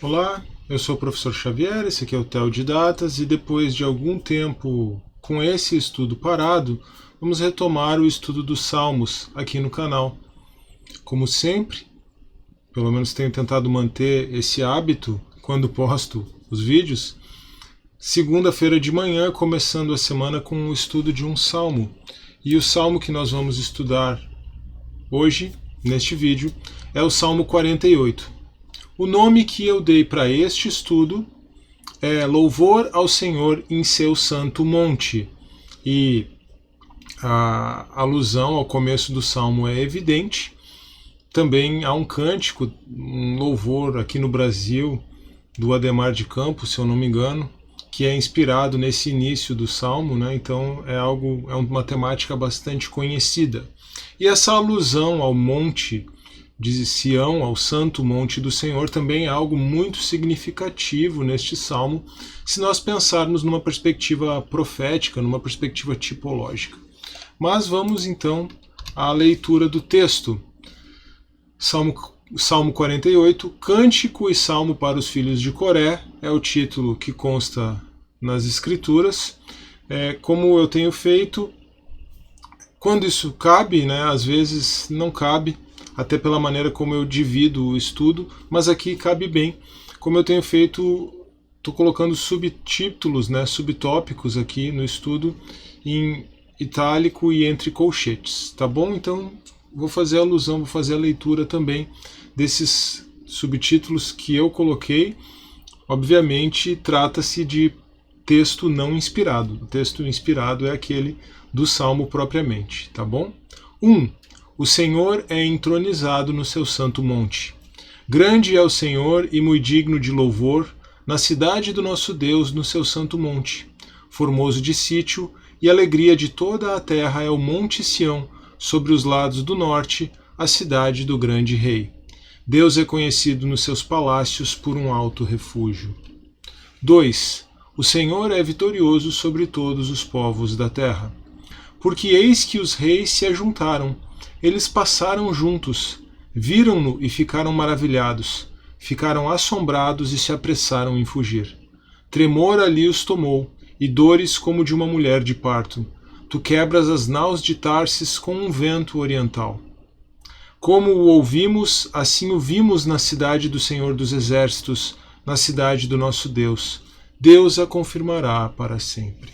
Olá, eu sou o professor Xavier, esse aqui é o TEL de Datas e depois de algum tempo com esse estudo parado, vamos retomar o estudo dos Salmos aqui no canal. Como sempre, pelo menos tenho tentado manter esse hábito quando posto os vídeos, segunda-feira de manhã, começando a semana com o estudo de um salmo. E o salmo que nós vamos estudar hoje, neste vídeo, é o Salmo 48. O nome que eu dei para este estudo é Louvor ao Senhor em seu santo monte. E a alusão ao começo do salmo é evidente. Também há um cântico, um louvor aqui no Brasil, do Adhemar de Campos, se eu não me engano, que é inspirado nesse início do salmo, né? Então é uma temática bastante conhecida. E essa alusão ao monte de Sião, ao santo monte do Senhor, também é algo muito significativo neste salmo, se nós pensarmos numa perspectiva profética, numa perspectiva tipológica. Mas vamos então à leitura do texto. Salmo 48, Cântico e Salmo para os Filhos de Coré, é o título que consta nas Escrituras. Como eu tenho feito, quando isso cabe, né, às vezes não cabe, até pela maneira como eu divido o estudo, mas aqui cabe bem. Como eu tenho feito, estou colocando subtítulos, né, subtópicos aqui no estudo em itálico e entre colchetes, tá bom? Então vou fazer alusão, vou fazer a leitura também desses subtítulos que eu coloquei. Obviamente trata-se de texto não inspirado. O texto inspirado é aquele do Salmo propriamente, tá bom? 1. O Senhor é entronizado no seu santo monte. Grande é o Senhor e muito digno de louvor, na cidade do nosso Deus, no seu santo monte. Formoso de sítio e alegria de toda a terra é o monte Sião, sobre os lados do norte, a cidade do grande rei. Deus é conhecido nos seus palácios por um alto refúgio. 2. O Senhor é vitorioso sobre todos os povos da terra. Porque eis que os reis se ajuntaram, eles passaram juntos, viram-no e ficaram maravilhados, ficaram assombrados e se apressaram em fugir. Tremor ali os tomou, e dores como de uma mulher de parto. Tu quebras as naus de Tarsis com um vento oriental. Como o ouvimos, assim o vimos na cidade do Senhor dos Exércitos, na cidade do nosso Deus. Deus a confirmará para sempre.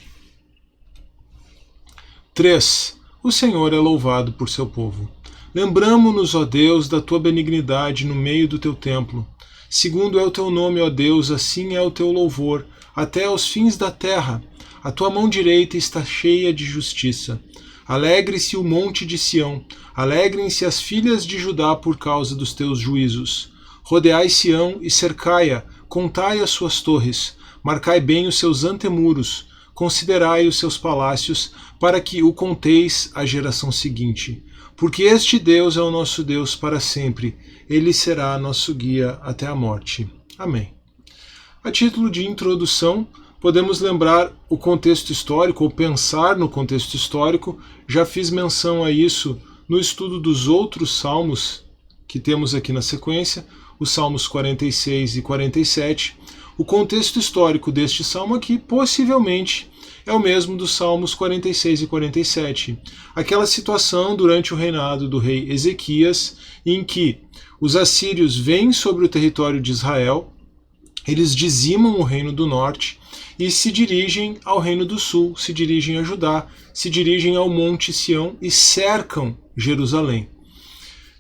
3. O Senhor é louvado por seu povo. Lembramo-nos, ó Deus, da tua benignidade no meio do teu templo. Segundo é o teu nome, ó Deus, assim é o teu louvor, até aos fins da terra. A tua mão direita está cheia de justiça. Alegre-se o monte de Sião, alegrem-se as filhas de Judá por causa dos teus juízos. Rodeai Sião e cercai-a, contai as suas torres, marcai bem os seus antemuros, considerai os seus palácios, para que o conteis à geração seguinte. Porque este Deus é o nosso Deus para sempre, ele será nosso guia até a morte. Amém. A título de introdução, podemos lembrar o contexto histórico, ou pensar no contexto histórico. Já fiz menção a isso no estudo dos outros salmos que temos aqui na sequência, os salmos 46 e 47. O contexto histórico deste salmo aqui, possivelmente, é o mesmo dos salmos 46 e 47. Aquela situação durante o reinado do rei Ezequias, em que os assírios vêm sobre o território de Israel, eles dizimam o reino do norte e se dirigem ao reino do sul, se dirigem a Judá, se dirigem ao monte Sião e cercam Jerusalém.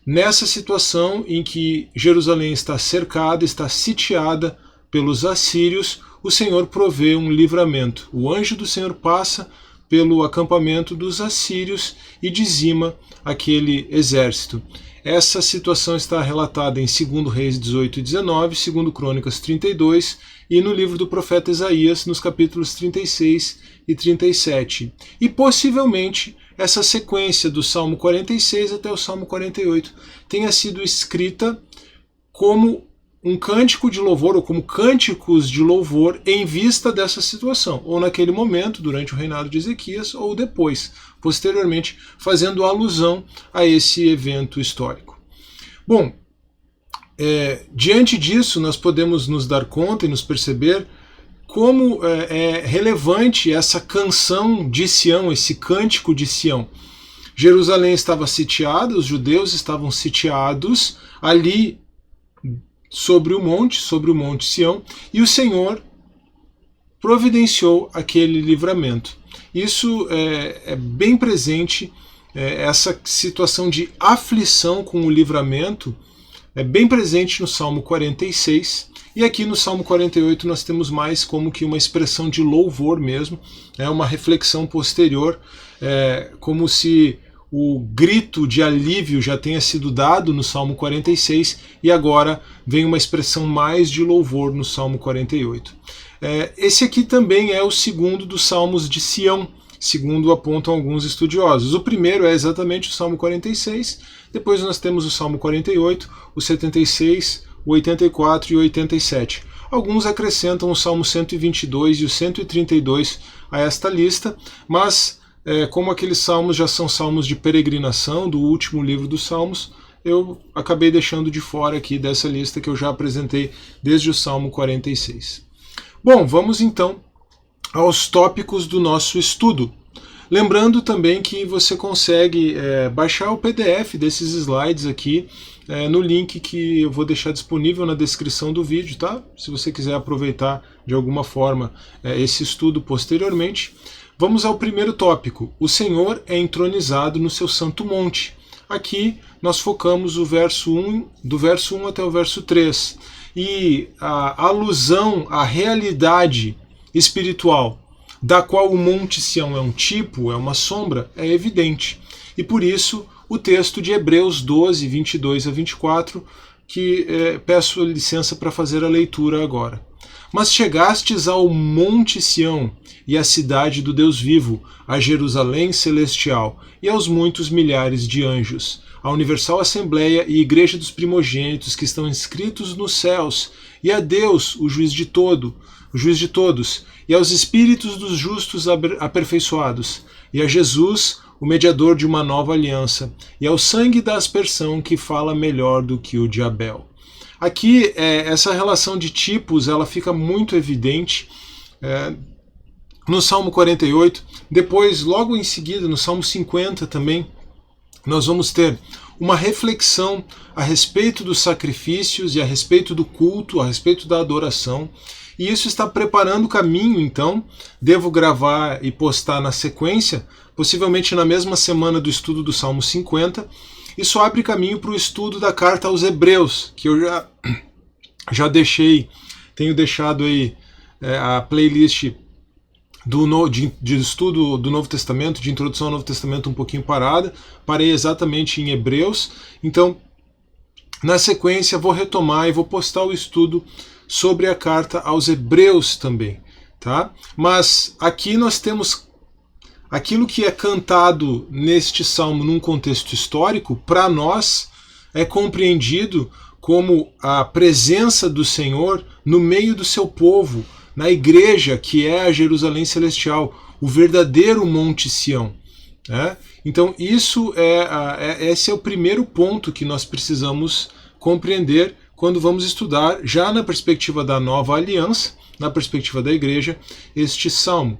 Nessa situação em que Jerusalém está cercada, está sitiada pelos assírios, o Senhor provê um livramento. O anjo do Senhor passa pelo acampamento dos assírios e dizima aquele exército. Essa situação está relatada em 2 Reis 18 e 19, 2 Crônicas 32 e no livro do profeta Isaías, nos capítulos 36 e 37. E possivelmente essa sequência do Salmo 46 até o Salmo 48 tenha sido escrita como um cântico de louvor, ou como cânticos de louvor em vista dessa situação, ou naquele momento, durante o reinado de Ezequias, ou depois, posteriormente, fazendo alusão a esse evento histórico. Bom, Diante disso, nós podemos nos dar conta e nos perceber como é relevante essa canção de Sião, esse cântico de Sião. Jerusalém estava sitiada, os judeus estavam sitiados ali sobre o monte Sião, e o Senhor providenciou aquele livramento. Isso é bem presente, essa situação de aflição com o livramento é bem presente no Salmo 46, e aqui no Salmo 48 nós temos mais como que uma expressão de louvor mesmo, uma reflexão posterior, como se o grito de alívio já tenha sido dado no Salmo 46 e agora vem uma expressão mais de louvor no Salmo 48. Esse aqui também é o segundo dos Salmos de Sião, segundo apontam alguns estudiosos. O primeiro é exatamente o Salmo 46, depois nós temos o Salmo 48, o 76, o 84 e o 87. Alguns acrescentam o Salmo 122 e o 132 a esta lista, mas como aqueles salmos já são salmos de peregrinação do último livro dos Salmos, eu acabei deixando de fora aqui dessa lista que eu já apresentei desde o Salmo 46. Bom, vamos então aos tópicos do nosso estudo. Lembrando também que você consegue baixar o PDF desses slides aqui no link que eu vou deixar disponível na descrição do vídeo, tá? Se você quiser aproveitar de alguma forma esse estudo posteriormente. Vamos ao primeiro tópico. O Senhor é entronizado no seu santo monte. Aqui nós focamos o verso 1, do verso 1 até o verso 3. E a alusão à realidade espiritual, da qual o Monte Sião é um tipo, é uma sombra, é evidente. E por isso o texto de Hebreus 12, 22 a 24, que peço licença para fazer a leitura agora. Mas chegastes ao Monte Sião, e à cidade do Deus vivo, a Jerusalém celestial, e aos muitos milhares de anjos, a universal assembleia e igreja dos primogênitos que estão inscritos nos céus, e a Deus, o juiz de todos, e aos espíritos dos justos aperfeiçoados, e a Jesus, o mediador de uma nova aliança, e ao sangue da aspersão que fala melhor do que o de Abel. Aqui, essa relação de tipos, ela fica muito evidente no Salmo 48, depois, logo em seguida, no Salmo 50 também, nós vamos ter uma reflexão a respeito dos sacrifícios e a respeito do culto, a respeito da adoração, e isso está preparando o caminho, então, devo gravar e postar na sequência, possivelmente na mesma semana do estudo do Salmo 50, isso abre caminho para o estudo da carta aos Hebreus, que eu já tenho deixado aí a playlist de estudo do Novo Testamento, de introdução ao Novo Testamento um pouquinho parada, parei exatamente em Hebreus, então na sequência vou retomar e vou postar o estudo sobre a carta aos Hebreus também, tá? Mas aqui nós temos aquilo que é cantado neste salmo num contexto histórico, para nós é compreendido como a presença do Senhor no meio do seu povo, na igreja que é a Jerusalém Celestial, o verdadeiro Monte Sião. Então esse é o primeiro ponto que nós precisamos compreender quando vamos estudar, já na perspectiva da nova aliança, na perspectiva da igreja, este salmo.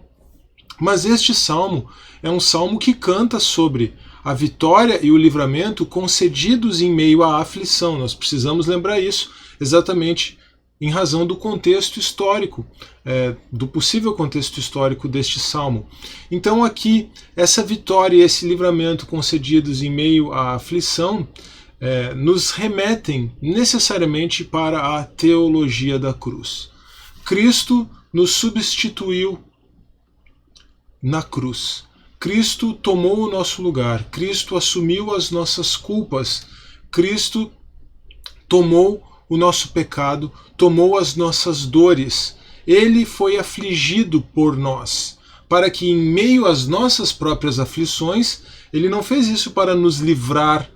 Mas este salmo é um salmo que canta sobre a vitória e o livramento concedidos em meio à aflição. Nós precisamos lembrar isso exatamente em razão do contexto histórico, do possível contexto histórico deste salmo. Então aqui, essa vitória e esse livramento concedidos em meio à aflição nos remetem necessariamente para a teologia da cruz. Cristo nos substituiu na cruz. Cristo tomou o nosso lugar, Cristo assumiu as nossas culpas, Cristo tomou o nosso pecado, tomou as nossas dores. Ele foi afligido por nós, para que em meio às nossas próprias aflições, ele não fez isso para nos livrar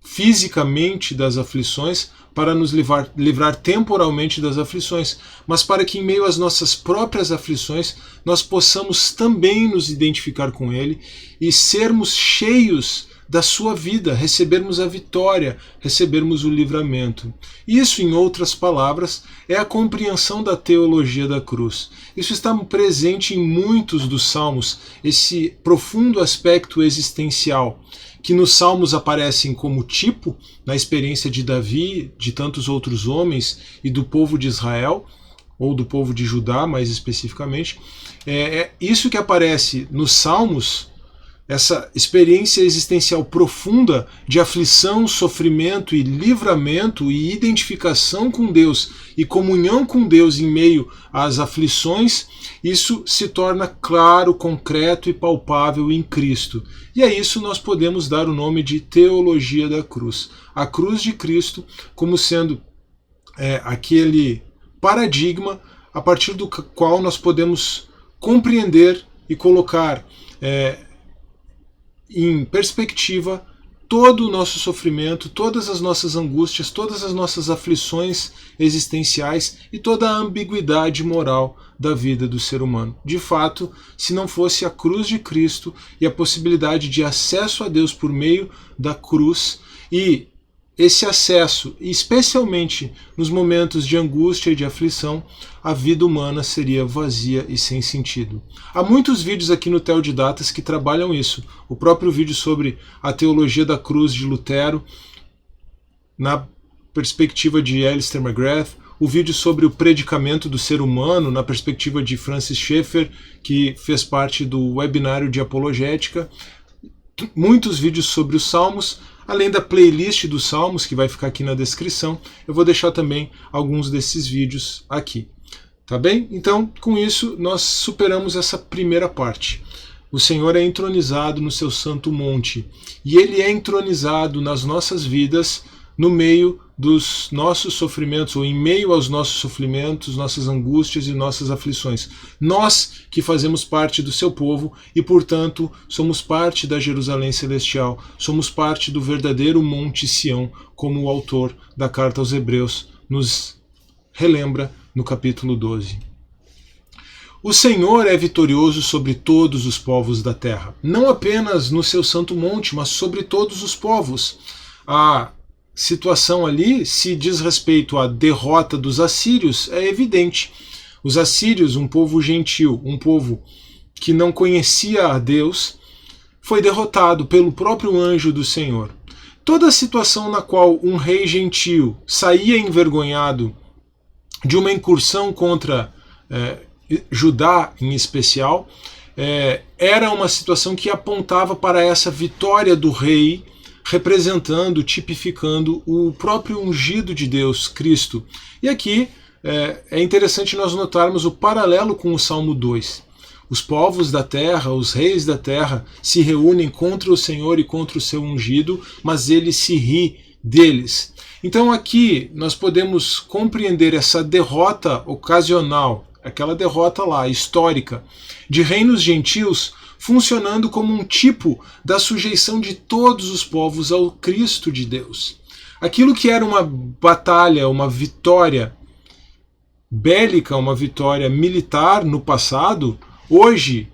fisicamente das aflições, para nos livrar temporalmente das aflições, mas para que em meio às nossas próprias aflições nós possamos também nos identificar com ele e sermos cheios da sua vida, recebermos a vitória, recebermos o livramento. Isso, em outras palavras, é a compreensão da teologia da cruz. Isso está presente em muitos dos salmos, esse profundo aspecto existencial, que nos salmos aparecem como tipo, na experiência de Davi, de tantos outros homens e do povo de Israel, ou do povo de Judá, mais especificamente. É isso que aparece nos salmos, essa experiência existencial profunda de aflição, sofrimento e livramento e identificação com Deus e comunhão com Deus em meio às aflições, isso se torna claro, concreto e palpável em Cristo. E a isso nós podemos dar o nome de teologia da cruz. A cruz de Cristo como sendo aquele paradigma a partir do qual nós podemos compreender e colocar em perspectiva todo o nosso sofrimento, todas as nossas angústias, todas as nossas aflições existenciais e toda a ambiguidade moral da vida do ser humano. De fato, se não fosse a cruz de Cristo e a possibilidade de acesso a Deus por meio da cruz, e esse acesso, especialmente nos momentos de angústia e de aflição, a vida humana seria vazia e sem sentido. Há muitos vídeos aqui no Teodidatas que trabalham isso. O próprio vídeo sobre a teologia da cruz de Lutero, na perspectiva de Alistair McGrath, o vídeo sobre o predicamento do ser humano, na perspectiva de Francis Schaeffer, que fez parte do webinário de apologética, muitos vídeos sobre os Salmos, além da playlist dos Salmos, que vai ficar aqui na descrição. Eu vou deixar também alguns desses vídeos aqui. Tá bem? Então, com isso, nós superamos essa primeira parte. O Senhor é entronizado no seu santo monte, e Ele é entronizado nas nossas vidas, no meio dos nossos sofrimentos, ou em meio aos nossos sofrimentos, nossas angústias e nossas aflições. Nós que fazemos parte do seu povo e, portanto, somos parte da Jerusalém Celestial, somos parte do verdadeiro Monte Sião, como o autor da carta aos Hebreus nos relembra no capítulo 12. O Senhor é vitorioso sobre todos os povos da terra, não apenas no seu santo monte, mas sobre todos os povos. A situação ali, se diz respeito à derrota dos assírios, é evidente. Os assírios, um povo gentil, um povo que não conhecia a Deus, foi derrotado pelo próprio anjo do Senhor. Toda a situação na qual um rei gentil saía envergonhado de uma incursão contra Judá em especial, era uma situação que apontava para essa vitória do rei, representando, tipificando o próprio ungido de Deus, Cristo. E aqui é interessante nós notarmos o paralelo com o Salmo 2. Os povos da terra, os reis da terra, se reúnem contra o Senhor e contra o seu ungido, mas ele se ri deles. Então aqui nós podemos compreender essa derrota ocasional, aquela derrota lá, histórica, de reinos gentios, funcionando como um tipo da sujeição de todos os povos ao Cristo de Deus. Aquilo que era uma batalha, uma vitória bélica, uma vitória militar no passado, hoje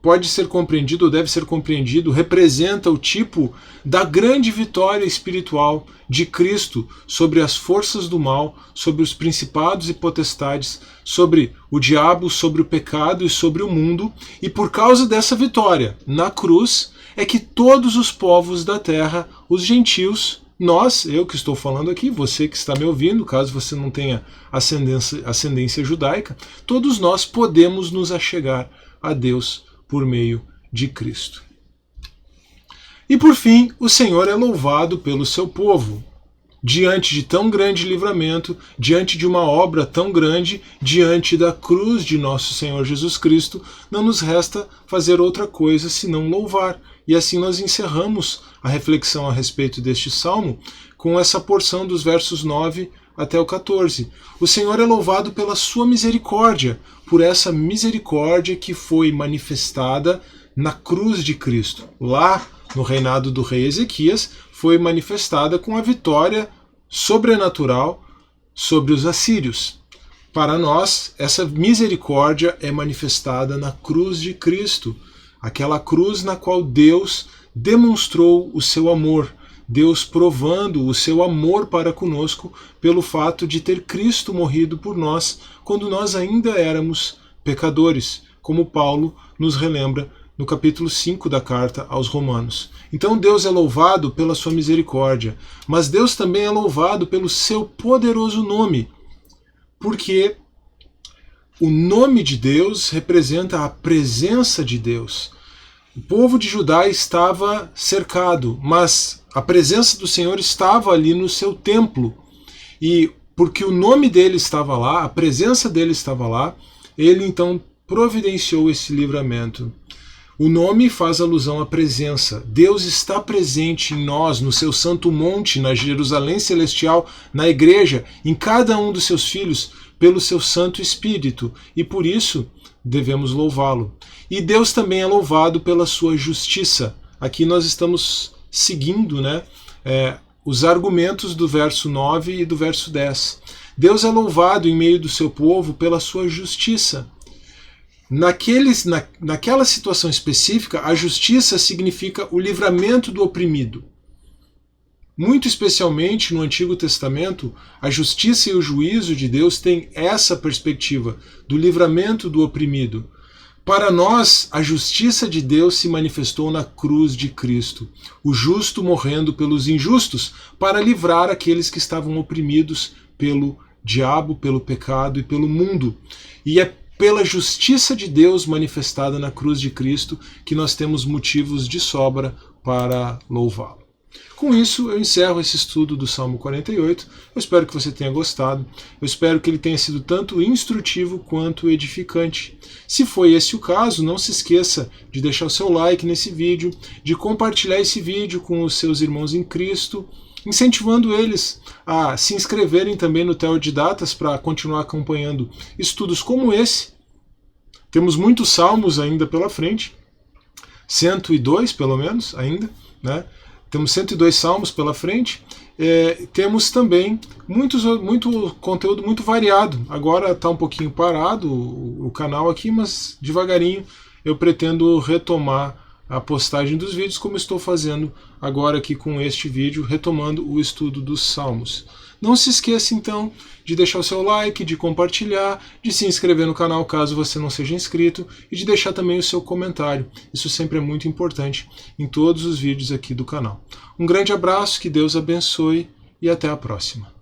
pode ser compreendido ou deve ser compreendido, representa o tipo da grande vitória espiritual de Cristo sobre as forças do mal, sobre os principados e potestades, sobre o diabo, sobre o pecado e sobre o mundo. E por causa dessa vitória na cruz é que todos os povos da terra, os gentios, nós, eu que estou falando aqui, você que está me ouvindo, caso você não tenha ascendência judaica, todos nós podemos nos achegar a Deus por meio de Cristo. E por fim, o Senhor é louvado pelo seu povo. Diante de tão grande livramento, diante de uma obra tão grande, diante da cruz de nosso Senhor Jesus Cristo, não nos resta fazer outra coisa senão louvar. E assim nós encerramos a reflexão a respeito deste salmo com essa porção dos versos 9 até o 14. O Senhor é louvado pela sua misericórdia, por essa misericórdia que foi manifestada na cruz de Cristo. Lá, no reinado do rei Ezequias, foi manifestada com a vitória sobrenatural sobre os assírios. Para nós, essa misericórdia é manifestada na cruz de Cristo. aquela cruz na qual Deus demonstrou o seu amor, Deus provando o seu amor para conosco pelo fato de ter Cristo morrido por nós quando nós ainda éramos pecadores, como Paulo nos relembra no capítulo 5 da carta aos Romanos. Então Deus é louvado pela sua misericórdia, mas Deus também é louvado pelo seu poderoso nome, porque o nome de Deus representa a presença de Deus. O povo de Judá estava cercado, mas a presença do Senhor estava ali no seu templo. E porque o nome dele estava lá, a presença dele estava lá, ele então providenciou esse livramento. O nome faz alusão à presença. Deus está presente em nós, no seu santo monte, na Jerusalém celestial, na igreja, em cada um dos seus filhos, pelo seu Santo Espírito. E por isso devemos louvá-lo. E Deus também é louvado pela sua justiça. Aqui nós estamos seguindo, os argumentos do verso 9 e do verso 10. Deus é louvado em meio do seu povo pela sua justiça. Naquela situação específica, a justiça significa o livramento do oprimido. Muito especialmente no Antigo Testamento, a justiça e o juízo de Deus têm essa perspectiva do livramento do oprimido. Para nós, a justiça de Deus se manifestou na cruz de Cristo, o justo morrendo pelos injustos para livrar aqueles que estavam oprimidos pelo diabo, pelo pecado e pelo mundo. E é pela justiça de Deus manifestada na cruz de Cristo que nós temos motivos de sobra para louvá-lo. Com isso, eu encerro esse estudo do Salmo 48. Eu espero que você tenha gostado. Eu espero que ele tenha sido tanto instrutivo quanto edificante. Se foi esse o caso, não se esqueça de deixar o seu like nesse vídeo, de compartilhar esse vídeo com os seus irmãos em Cristo, incentivando eles a se inscreverem também no Teodidatas para continuar acompanhando estudos como esse. Temos muitos salmos ainda pela frente, 102 pelo menos ainda, Temos 102 salmos pela frente, temos também muito conteúdo muito variado. Agora está um pouquinho parado o canal aqui, mas devagarinho eu pretendo retomar a postagem dos vídeos, como estou fazendo agora aqui com este vídeo, retomando o estudo dos Salmos. Não se esqueça então de deixar o seu like, de compartilhar, de se inscrever no canal caso você não seja inscrito e de deixar também o seu comentário. Isso sempre é muito importante em todos os vídeos aqui do canal. Um grande abraço, que Deus abençoe e até a próxima.